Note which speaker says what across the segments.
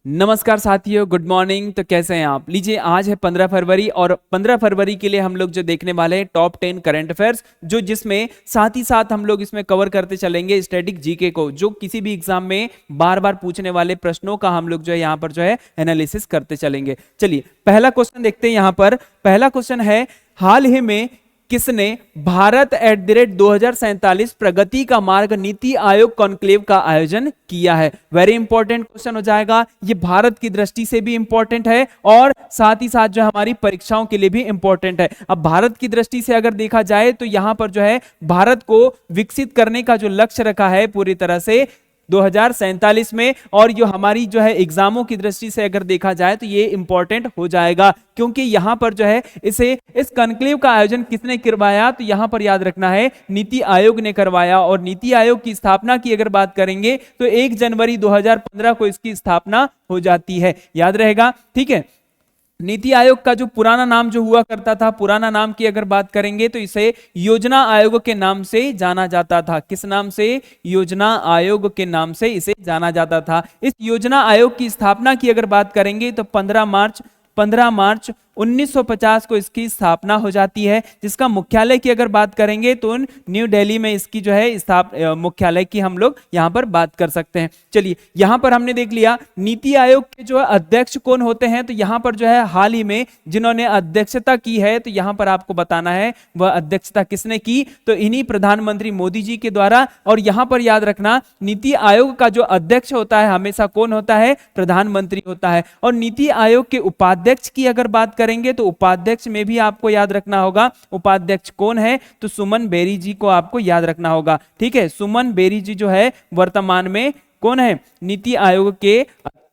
Speaker 1: नमस्कार साथियों, good morning. तो कैसे हैं आप? लीजिए, आज है 15 फरवरी और 15 फरवरी के लिए हम लोग जो देखने वाले हैं टॉप 10 करंट अफेयर्स, जो जिसमें साथ ही साथ हम लोग इसमें कवर करते चलेंगे स्टैटिक जीके को, जो किसी भी एग्जाम में बार बार पूछने वाले प्रश्नों का हम लोग जो है यहाँ पर जो है एनालिसिस करते चलेंगे। चलिए, पहला क्वेश्चन देखते हैं। यहाँ पर पहला क्वेश्चन है, हाल ही में किसने भारत @2047 प्रगति का मार्ग नीति आयोग कॉन्क्लेव का आयोजन किया है? वेरी इंपॉर्टेंट क्वेश्चन हो जाएगा। ये भारत की दृष्टि से भी इंपॉर्टेंट है और साथ ही साथ जो हमारी परीक्षाओं के लिए भी इंपॉर्टेंट है। अब भारत की दृष्टि से अगर देखा जाए तो यहां पर जो है भारत को विकसित करने का जो लक्ष्य रखा है पूरी तरह से 2047 में, और जो हमारी जो है एग्जामों की दृष्टि से अगर देखा जाए तो ये इंपॉर्टेंट हो जाएगा, क्योंकि यहां पर जो है इस कॉन्क्लेव का आयोजन किसने करवाया? तो यहां पर याद रखना है नीति आयोग ने करवाया। और नीति आयोग की स्थापना की अगर बात करेंगे तो 1 जनवरी 2015 को इसकी स्थापना हो जाती है। याद रहेगा, ठीक है। नीति आयोग का जो पुराना नाम जो हुआ करता था, पुराना नाम की अगर बात करेंगे तो इसे योजना आयोग के नाम से जाना जाता था। किस नाम से? योजना आयोग के नाम से इसे जाना जाता था। इस योजना आयोग की स्थापना की अगर बात करेंगे तो 15 मार्च 1950 को इसकी स्थापना हो जाती है, जिसका मुख्यालय की अगर बात करेंगे तो न्यू दिल्ली में इसकी जो है मुख्यालय की हम लोग यहां पर बात कर सकते हैं। चलिए, यहां पर हमने देख लिया नीति आयोग के जो अध्यक्ष कौन होते हैं। तो यहां पर जो है हाल ही में जिन्होंने अध्यक्षता की है, तो यहां पर आपको बताना है वह अध्यक्षता किसने की। तो इन्हीं प्रधानमंत्री मोदी जी के द्वारा। और यहां पर याद रखना, नीति आयोग का जो अध्यक्ष होता है हमेशा कौन होता है? प्रधानमंत्री होता है। और नीति आयोग के उपाध्यक्ष की अगर बात करेंगे तो उपाध्यक्ष में भी आपको याद रखना होगा उपाध्यक्ष कौन है। तो सुमन बेरी जी को आपको याद रखना होगा, ठीक है। सुमन बेरी जी जो है वर्तमान में कौन है? नीति आयोग के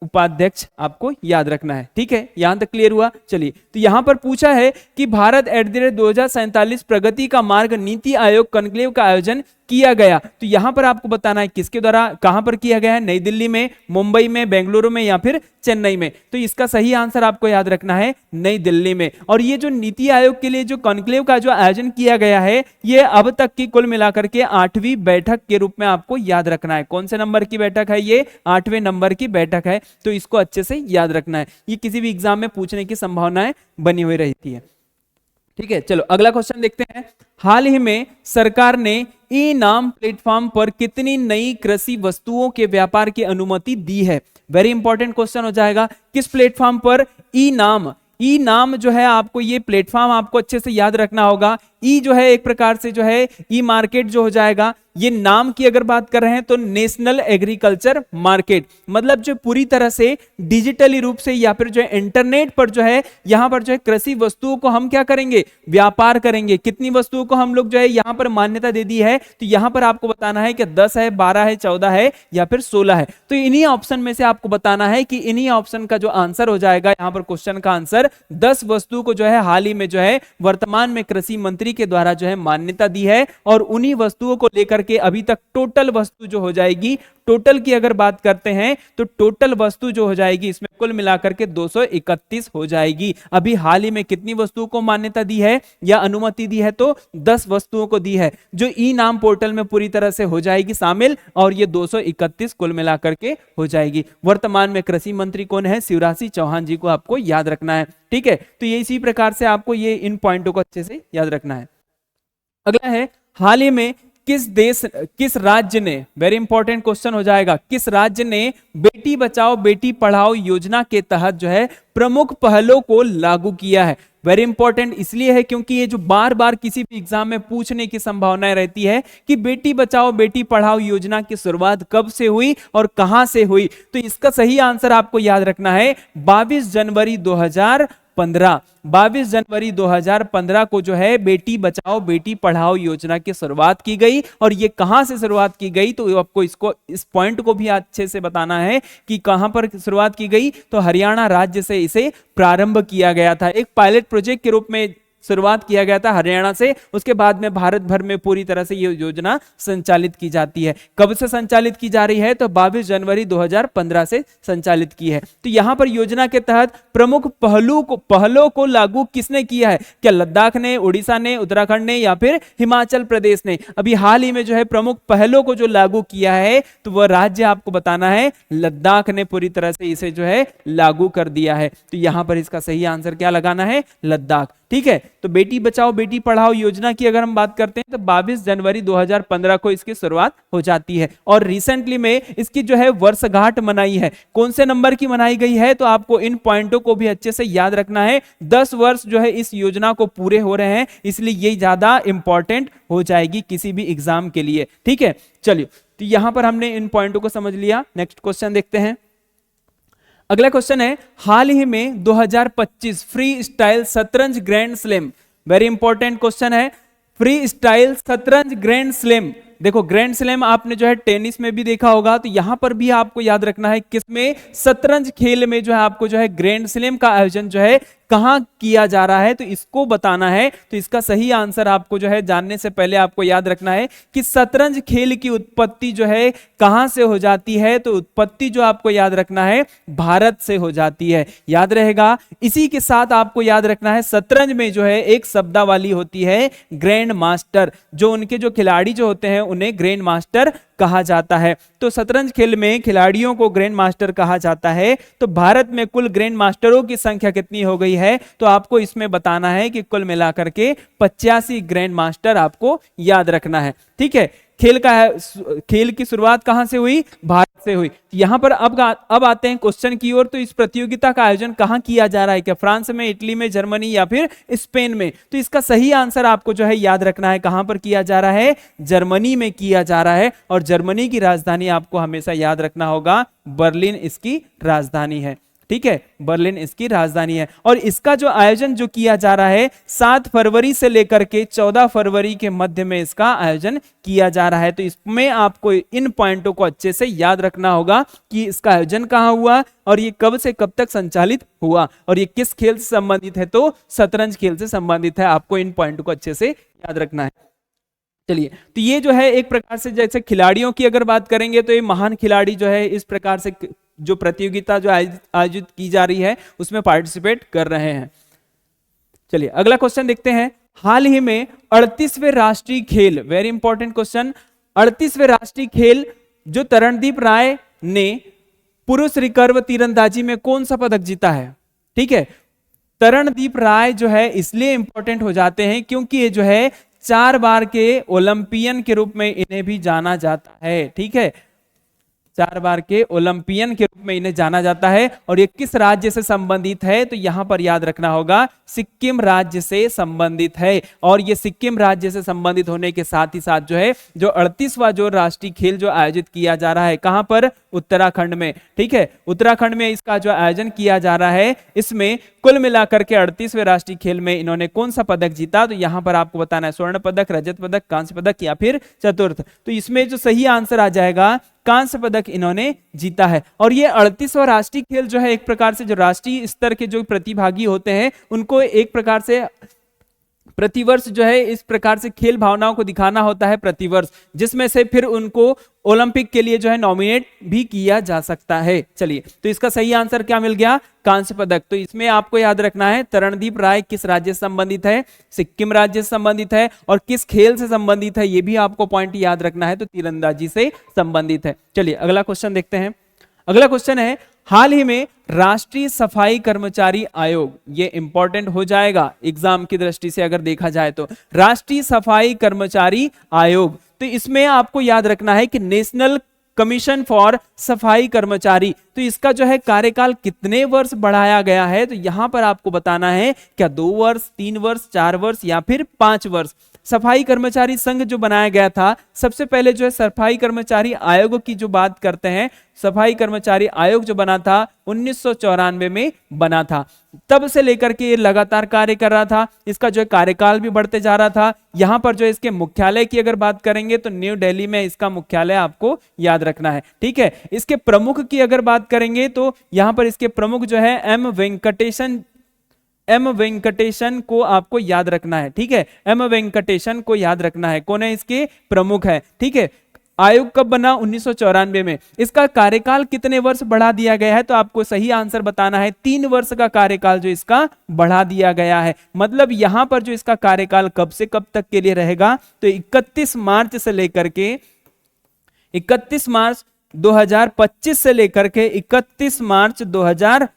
Speaker 1: उपाध्यक्ष आपको याद रखना है, ठीक है। यहां तक क्लियर हुआ? चलिए, तो यहां पर पूछा है कि भारत @2047 प्रगति का मार्ग नीति आयोग कॉन्क्लेव का आयोजन किया गया। तो यहां पर आपको बताना है किसके द्वारा, कहां पर किया गया है? नई दिल्ली में, मुंबई में, बेंगलुरु में या फिर चेन्नई में। तो इसका सही आंसर आपको याद रखना है नई दिल्ली में। और ये जो नीति आयोग के लिए जो कॉन्क्लेव का जो आयोजन किया गया है, ये अब तक की कुल मिलाकर के 8वीं बैठक के रूप में आपको याद रखना है। कौन से नंबर की बैठक है? ये 8वें नंबर की बैठक है। तो इसको अच्छे से याद रखना है, ये किसी भी एग्जाम में पूछने की संभावनाएं बनी हुई रहती है, ठीक है। चलो, अगला क्वेश्चन देखते हैं। हाल ही में सरकार ने ई नाम प्लेटफॉर्म पर कितनी नई कृषि वस्तुओं के व्यापार की अनुमति दी है? वेरी इंपॉर्टेंट क्वेश्चन हो जाएगा। किस प्लेटफॉर्म पर? ई नाम जो है, आपको ये प्लेटफॉर्म आपको अच्छे से याद रखना होगा। ई जो है एक प्रकार से जो है ई मार्केट जो हो जाएगा। ये नाम की अगर बात कर रहे हैं तो नेशनल एग्रीकल्चर मार्केट, मतलब जो पूरी तरह से डिजिटली रूप से या फिर जो है इंटरनेट पर जो है यहां पर जो है कृषि वस्तुओं को हम क्या करेंगे? व्यापार करेंगे। कितनी वस्तुओं को हम लोग जो है यहां पर मान्यता दे दी है? तो यहां पर आपको बताना है कि 10 है, 12 है, 14 है या फिर 16 है। तो इन्हीं ऑप्शन में से आपको बताना है कि इन्हीं ऑप्शन का जो आंसर हो जाएगा यहां पर क्वेश्चन का आंसर 10 वस्तुओं को जो है हाल ही में जो है वर्तमान में कृषि मंत्री के द्वारा जो है मान्यता दी है। और उन्हीं वस्तुओं को लेकर के अभी तक टोटल वस्तु जो हो जाएगी, टोटल की अगर बात करते हैं तो टोटल वस्तु जो हो जाएगी इसमें कुल मिलाकर के 231 हो जाएगी। अभी हाल ही में कितनी वस्तुओं को मान्यता दी है या अनुमति दी है? तो 10 वस्तुओं को दी है, जो ई नाम पोर्टल में पूरी तरह से हो जाएगी शामिल, और ये 231 कुल मिलाकर के हो जाएगी। वर्तमान में कृषि मंत्री कौन है? शिवराज सिंह चौहान जी को आपको याद रखना है, ठीक है। तो ये इसी प्रकार से आपको ये इन पॉइंटों को अच्छे से याद रखना है। अगला है, हाल ही में किस राज्य ने, वेरी इंपॉर्टेंट क्वेश्चन हो जाएगा, किस राज्य ने बेटी बचाओ बेटी पढ़ाओ योजना के तहत जो है प्रमुख पहलों को लागू किया है? वेरी इंपॉर्टेंट इसलिए है क्योंकि ये जो बार बार किसी भी एग्जाम में पूछने की संभावना रहती है कि बेटी बचाओ बेटी पढ़ाओ योजना की शुरुआत कब से हुई और कहां से हुई। तो इसका सही आंसर आपको याद रखना है 22 जनवरी 2015 को जो है बेटी बचाओ बेटी पढ़ाओ योजना की शुरुआत की गई। और ये कहां से शुरुआत की गई? तो आपको इस पॉइंट को भी अच्छे से बताना है कि कहां पर शुरुआत की गई। तो हरियाणा राज्य से इसे प्रारंभ किया गया था, एक पायलट प्रोजेक्ट के रूप में शुरुआत किया गया था हरियाणा से, उसके बाद में भारत भर में पूरी तरह से ये योजना संचालित की जाती है। कब से संचालित की जा रही है? तो 22 जनवरी 2015 से संचालित की है। तो यहां पर योजना के तहत प्रमुख पहलों को लागू किसने किया है? क्या लद्दाख ने, उड़ीसा ने, उत्तराखंड ने या फिर हिमाचल प्रदेश ने? अभी हाल ही में जो है प्रमुख पहलों को जो लागू किया है तो वह राज्य आपको बताना है लद्दाख ने पूरी तरह से इसे जो है लागू कर दिया है। तो यहां पर इसका सही आंसर क्या लगाना है? लद्दाख। ठीक है, तो बेटी बचाओ बेटी पढ़ाओ योजना की अगर हम बात करते हैं तो 22 जनवरी 2015 को इसकी शुरुआत हो जाती है और रिसेंटली में इसकी जो है वर्षगांठ मनाई है। कौन से नंबर की मनाई गई है? तो आपको इन पॉइंटों को भी अच्छे से याद रखना है। 10 वर्ष जो है इस योजना को पूरे हो रहे हैं, इसलिए ये ज्यादा इंपॉर्टेंट हो जाएगी किसी भी एग्जाम के लिए। ठीक है, चलिए, तो यहां पर हमने इन पॉइंटों को समझ लिया। नेक्स्ट क्वेश्चन देखते हैं। अगला क्वेश्चन है, हाल ही में 2025 फ्री स्टाइल शतरंज grand slam, very important question है, फ्री स्टाइल शतरंज ग्रैंड स्लैम। देखो ग्रैंड स्लैम आपने जो है टेनिस में भी देखा होगा, तो यहां पर भी आपको याद रखना है किसमें? शतरंज खेल में जो है आपको जो है ग्रैंड स्लैम का आयोजन जो है कहां किया जा रहा है, तो इसको बताना है। तो इसका सही आंसर आपको जो है जानने से पहले आपको याद रखना है कि शतरंज खेल की उत्पत्ति जो है कहां से हो जाती है, तो उत्पत्ति जो आपको याद रखना है भारत से हो जाती है, याद रहेगा। इसी के साथ आपको याद रखना है शतरंज में जो है एक शब्दावली होती है ग्रैंड मास्टर, जो उनके जो खिलाड़ी जो होते हैं उन्हें ग्रैंड मास्टर कहा जाता है। तो शतरंज खेल में खिलाड़ियों को ग्रैंड मास्टर कहा जाता है। तो भारत में कुल ग्रैंड मास्टरों की संख्या कितनी हो गई है? तो आपको इसमें बताना है कि कुल मिलाकर के 85 ग्रैंड मास्टर आपको याद रखना है। ठीक है, खेल की शुरुआत कहां से हुई? भारत से हुई। यहां पर अब आते हैं क्वेश्चन की ओर। तो इस प्रतियोगिता का आयोजन कहां किया जा रहा है? क्या फ्रांस में, इटली में, जर्मनी या फिर स्पेन में? तो इसका सही आंसर आपको जो है याद रखना है, कहां पर किया जा रहा है? जर्मनी में किया जा रहा है। और जर्मनी की राजधानी आपको हमेशा याद रखना होगा, बर्लिन इसकी राजधानी है। ठीक है, बर्लिन इसकी राजधानी है। और इसका जो आयोजन जो किया जा रहा है 7 फरवरी से लेकर के 14 फरवरी के मध्य में इसका आयोजन किया जा रहा है। तो इसमें आपको इन पॉइंटों को अच्छे से याद रखना होगा कि इसका आयोजन कहां हुआ और ये कब से कब तक संचालित हुआ और ये किस खेल से संबंधित है? तो शतरंज खेल से संबंधित है। आपको इन पॉइंटों को अच्छे से याद रखना है। चलिए, तो ये जो है एक प्रकार से जैसे खिलाड़ियों की अगर बात करेंगे तो ये महान खिलाड़ी जो है इस प्रकार से जो प्रतियोगिता जो आयोजित की जा रही है उसमें पार्टिसिपेट कर रहे हैं। चलिए अगला क्वेश्चन देखते हैं। हाल ही में 38वें राष्ट्रीय खेल, वेरी इंपॉर्टेंट क्वेश्चन, 38वें राष्ट्रीय खेल जो तरणदीप राय ने पुरुष रिकर्व तीरंदाजी में कौन सा पदक जीता है? ठीक है, तरणदीप राय जो है इसलिए इंपॉर्टेंट हो जाते हैं क्योंकि ये जो है 4 बार के ओलंपियन के रूप में इन्हें भी जाना जाता है। ठीक है, 4 बार के ओलंपियन के रूप में इन्हें जाना जाता है। और ये किस राज्य से संबंधित है? तो यहां पर याद रखना होगा सिक्किम राज्य से संबंधित है। और ये सिक्किम राज्य से संबंधित होने के साथ ही साथ जो है जो 38वां जो राष्ट्रीय खेल जो आयोजित किया जा रहा है, कहां पर? उत्तराखंड में। ठीक है, उत्तराखंड में इसका जो आयोजन किया जा रहा है, इसमें कुल मिलाकर के 38वें राष्ट्रीय खेल में इन्होंने कौन सा पदक जीता? तो यहां पर आपको बताना है स्वर्ण पदक, रजत पदक, कांस्य पदक या फिर चतुर्थ। तो इसमें जो सही आंसर आ जाएगा कांस्य पदक इन्होंने जीता है। और ये 38वां राष्ट्रीय खेल जो है एक प्रकार से जो राष्ट्रीय स्तर के जो प्रतिभागी होते हैं उनको एक प्रकार से प्रतिवर्ष जो है इस प्रकार से खेल भावनाओं को दिखाना होता है प्रतिवर्ष, जिसमें से फिर उनको ओलंपिक के लिए जो है नॉमिनेट भी किया जा सकता है। चलिए, तो इसका सही आंसर क्या मिल गया? कांस्य पदक। तो इसमें आपको याद रखना है तरणदीप राय किस राज्य से संबंधित है? सिक्किम राज्य से संबंधित है। और किस खेल से संबंधित है ये भी आपको पॉइंट याद रखना है, तो तीरंदाजी से संबंधित है। चलिए अगला क्वेश्चन देखते हैं। अगला क्वेश्चन है, हाल ही में राष्ट्रीय सफाई कर्मचारी आयोग, ये इंपॉर्टेंट हो जाएगा एग्जाम की दृष्टि से अगर देखा जाए तो, राष्ट्रीय सफाई कर्मचारी आयोग, तो इसमें आपको याद रखना है कि नेशनल कमीशन फॉर सफाई कर्मचारी, तो इसका जो है कार्यकाल कितने वर्ष बढ़ाया गया है? तो यहां पर आपको बताना है क्या 2 वर्ष, 3 वर्ष, 4 वर्ष या फिर 5 वर्ष। सफाई कर्मचारी संघ जो बनाया गया था, सबसे पहले जो है सफाई कर्मचारी आयोग की जो बात करते हैं, सफाई कर्मचारी आयोग जो बना था 1994 में बना था। तब से लेकर के ये लगातार कार्य कर रहा था। इसका जो है कार्यकाल भी बढ़ते जा रहा था। यहां पर जो इसके मुख्यालय की अगर बात करेंगे तो न्यू दिल्ली में इसका मुख्यालय आपको याद रखना है। ठीक है, इसके प्रमुख की अगर बात करेंगे तो यहां पर इसके प्रमुख जो है एम वेंकटेशन एम वेंकटेशन को आपको याद रखना है, ठीक है, एम वेंकटेशन को याद रखना है, कौन है इसके प्रमुख है, ठीक है। आयोग कब बना? 1994 में। इसका कार्यकाल कितने वर्ष बढ़ा दिया गया है? तो आपको सही आंसर बताना है, 3 वर्ष का कार्यकाल जो इसका बढ़ा दिया गया है। मतलब यहां पर जो इसका कार्यकाल कब से कब तक के लिए रहेगा, तो 31 मार्च से लेकर के 31 मार्च 2025 से लेकर के 31 मार्च 2000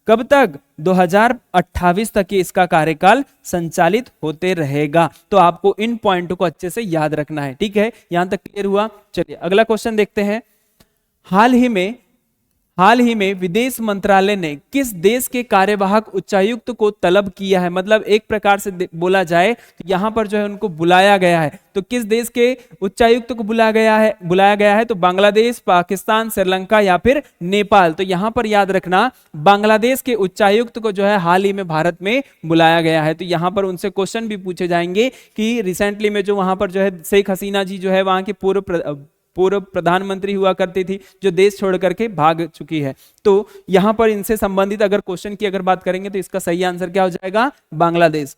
Speaker 1: कब तक? 2028 तक ये इसका कार्यकाल संचालित होते रहेगा। तो आपको इन पॉइंटों को अच्छे से याद रखना है, ठीक है। यहां तक क्लियर हुआ? चलिए अगला क्वेश्चन देखते हैं। हाल ही में विदेश मंत्रालय ने किस देश के कार्यवाहक उच्चायुक्त को तलब किया है? मतलब एक प्रकार से बोला जाए तो यहां पर जो है उनको बुलाया गया है। तो किस देश के उच्चायुक्त को बुलाया गया है? तो बांग्लादेश, पाकिस्तान, श्रीलंका या फिर नेपाल। तो यहां पर याद रखना, बांग्लादेश के उच्चायुक्त को जो है हाल ही में भारत में बुलाया गया है। तो यहां पर उनसे क्वेश्चन भी पूछे जाएंगे कि रिसेंटली में जो वहां पर जो है शेख हसीना जी जो है वहां के पूर्व प्रधानमंत्री हुआ करती थी, जो देश छोड़ करके भाग चुकी है। तो यहां पर इनसे संबंधित अगर क्वेश्चन की अगर बात करेंगे तो इसका सही आंसर क्या हो जाएगा? बांग्लादेश।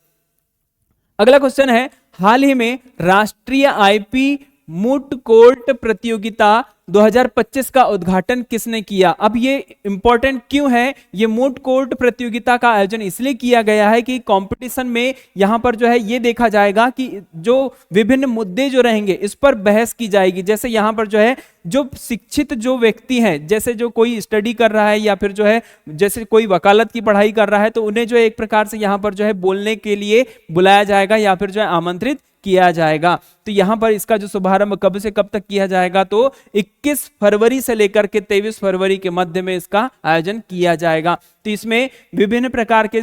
Speaker 1: अगला क्वेश्चन है, हाल ही में राष्ट्रीय आईपी मूट कोर्ट प्रतियोगिता 2025 का उद्घाटन किसने किया? अब ये इंपॉर्टेंट क्यों है? ये मूट कोर्ट प्रतियोगिता का आयोजन इसलिए किया गया है कि कंपटीशन में यहां पर जो है ये देखा जाएगा कि जो विभिन्न मुद्दे जो रहेंगे इस पर बहस की जाएगी। जैसे यहां पर जो है जो शिक्षित जो व्यक्ति हैं, जैसे जो कोई स्टडी कर रहा है या फिर जो है जैसे कोई वकालत की पढ़ाई कर रहा है, तो उन्हें जो है एक प्रकार से यहां पर जो है बोलने के लिए बुलाया जाएगा या फिर जो है आमंत्रित किया जाएगा। तो यहां पर इसका जो शुभारंभ कब से कब तक किया जाएगा? तो 21 फरवरी से लेकर के 23 फरवरी के मध्य में इसका आयोजन किया जाएगा। तो इसमें विभिन्न प्रकार के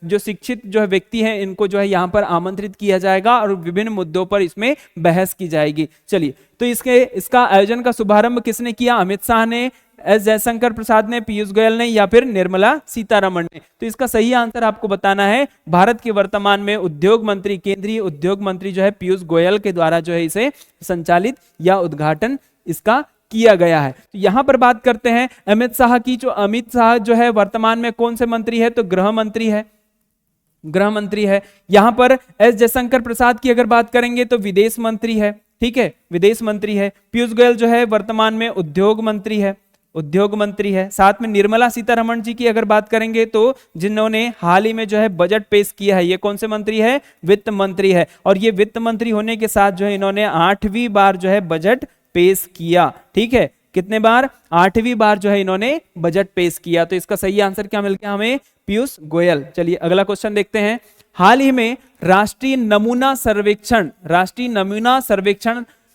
Speaker 1: जो शिक्षित जो है व्यक्ति हैं इनको जो है यहां पर आमंत्रित किया जाएगा और विभिन्न मुद्दों पर इसमें बहस की जाएगी। चलिए, तो इसका आयोजन का शुभारंभ किसने किया? अमित शाह ने, एस जयशंकर प्रसाद ने, पीयूष गोयल ने या फिर निर्मला सीतारमण ने? तो इसका सही आंसर आपको बताना है, भारत के वर्तमान में उद्योग मंत्री, केंद्रीय उद्योग मंत्री जो है पीयूष गोयल के द्वारा जो है इसे संचालित या उद्घाटन इसका किया गया है। तो यहां पर बात करते हैं अमित शाह की। जो अमित शाह जो है वर्तमान में कौन से मंत्री है? तो गृह मंत्री है। यहां पर एस जयशंकर प्रसाद की अगर बात करेंगे तो विदेश मंत्री है, ठीक है, विदेश मंत्री है। पीयूष गोयल जो है वर्तमान में उद्योग मंत्री है। साथ में निर्मला सीतारमण जी की अगर बात करेंगे तो जिन्होंने हाल ही में जो है बजट पेश किया है, ये कौन से मंत्री है? वित्त मंत्री है। और ये वित्त मंत्री होने के साथ जो है इन्होंने 8वीं बार जो है बजट पेश किया, ठीक है। कितने बार? 8वीं बार जो है इन्होंने बजट पेश किया। तो इसका सही आंसर क्या मिल गया हमें? पीयूष गोयल। चलिए अगला क्वेश्चन देखते हैं। हाल ही में राष्ट्रीय नमूना सर्वेक्षण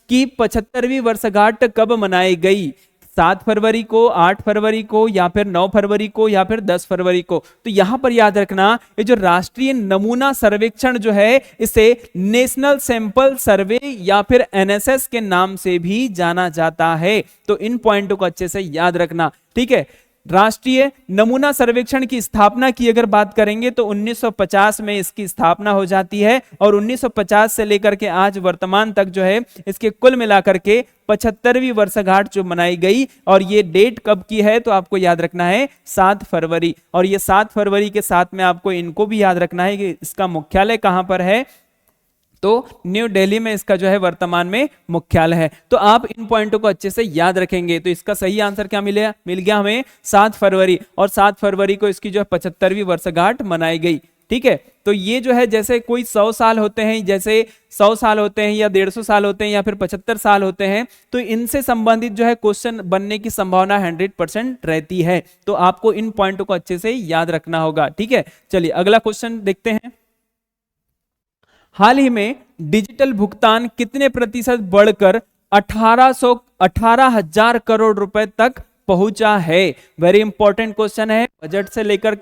Speaker 1: की 75वीं वर्षगांठ कब मनाई गई? 7 फरवरी को, 8 फरवरी को या फिर 9 फरवरी को या फिर 10 फरवरी को? तो यहां पर याद रखना, ये जो राष्ट्रीय नमूना सर्वेक्षण जो है इसे नेशनल सैंपल सर्वे या फिर एनएसएस के नाम से भी जाना जाता है। तो इन पॉइंटों को अच्छे से याद रखना, ठीक है। राष्ट्रीय नमूना सर्वेक्षण की स्थापना की अगर बात करेंगे तो 1950 में इसकी स्थापना हो जाती है और 1950 से लेकर के आज वर्तमान तक जो है इसके कुल मिलाकर के 75वीं वर्षगांठ जो मनाई गई। और ये डेट कब की है? तो आपको याद रखना है 7 फरवरी। और ये 7 फरवरी के साथ में आपको इनको भी याद रखना है कि इसका मुख्यालय कहां पर है? तो न्यू दिल्ली में इसका जो है वर्तमान में मुख्यालय है। तो आप इन पॉइंटों को अच्छे से याद रखेंगे। तो इसका सही आंसर क्या मिल गया हमें? 7 फरवरी। और 7 फरवरी को इसकी जो है 75वीं वर्षगांठ मनाई गई, ठीक है। तो ये जो है जैसे कोई 100 साल होते हैं, जैसे 100 साल होते हैं या 150 साल होते हैं या फिर 75 साल होते हैं, तो इनसे संबंधित जो है क्वेश्चन बनने की संभावना 100% रहती है। तो आपको इन पॉइंटों को अच्छे से याद रखना होगा, ठीक है। चलिए अगला क्वेश्चन देखते हैं। हाल ही में डिजिटल भुगतान कितने प्रतिशत बढ़कर 18,000 करोड़ रुपए तक पहुंचा है? वेरी इंपॉर्टेंट क्वेश्चन है। बजट से लेकर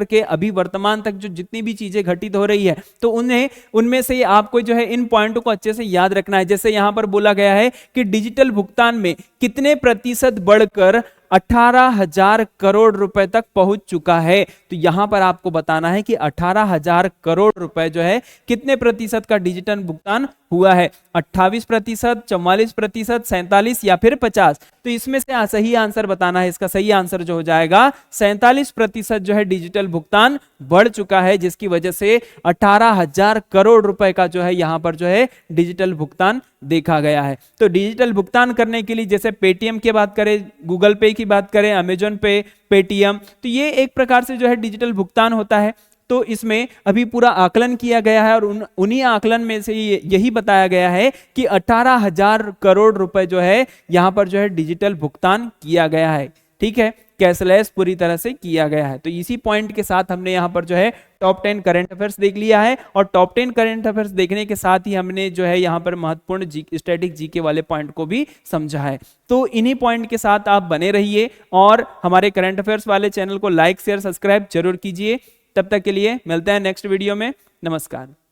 Speaker 1: के अभी वर्तमान तक जो जितनी भी चीजें घटित हो रही है तो उनमें से आपको जो है इन पॉइंटों को अच्छे से याद रखना है। जैसे यहां पर बोला गया है कि डिजिटल भुगतान में कितने प्रतिशत बढ़कर 18,000 करोड़ रुपए तक पहुंच चुका है। तो यहां पर आपको बताना है कि 18,000 करोड़ रुपए जो है कितने प्रतिशत का डिजिटल भुगतान हुआ है 28%, 44%, 47 या फिर 50। तो इसमें से सही आंसर बताना है। इसका सही आंसर जो हो जाएगा 47% जो है डिजिटल भुगतान बढ़ चुका है, जिसकी वजह से 18,000 करोड़ रुपए का जो है यहां पर जो है डिजिटल भुगतान देखा गया है। तो डिजिटल भुगतान करने के लिए जैसे पेटीएम की बात करें, गूगल पे की बात करें, अमेजॉन पे, पेटीएम, तो ये एक प्रकार से जो है डिजिटल भुगतान होता है। तो इसमें अभी पूरा आकलन किया गया है और उन्हीं आकलन में से यही बताया गया है कि 18,000 करोड़ रुपए जो है यहां पर जो है डिजिटल भुगतान किया गया है। ठीक है, कैशलेस पूरी तरह से किया गया है। तो इसी पॉइंट के साथ हमने यहाँ पर जो है टॉप 10 करंट अफेयर्स देख लिया है और टॉप 10 करंट अफेयर्स देखने के साथ ही हमने जो है यहाँ पर महत्वपूर्ण स्टैटिक जीके वाले पॉइंट को भी समझा है। तो इन्हीं पॉइंट के साथ आप बने रहिए और हमारे करंट अफेयर्स वाले चैनल को लाइक शेयर सब्सक्राइब जरूर कीजिए। तब तक के लिए मिलते हैं नेक्स्ट वीडियो में। नमस्कार।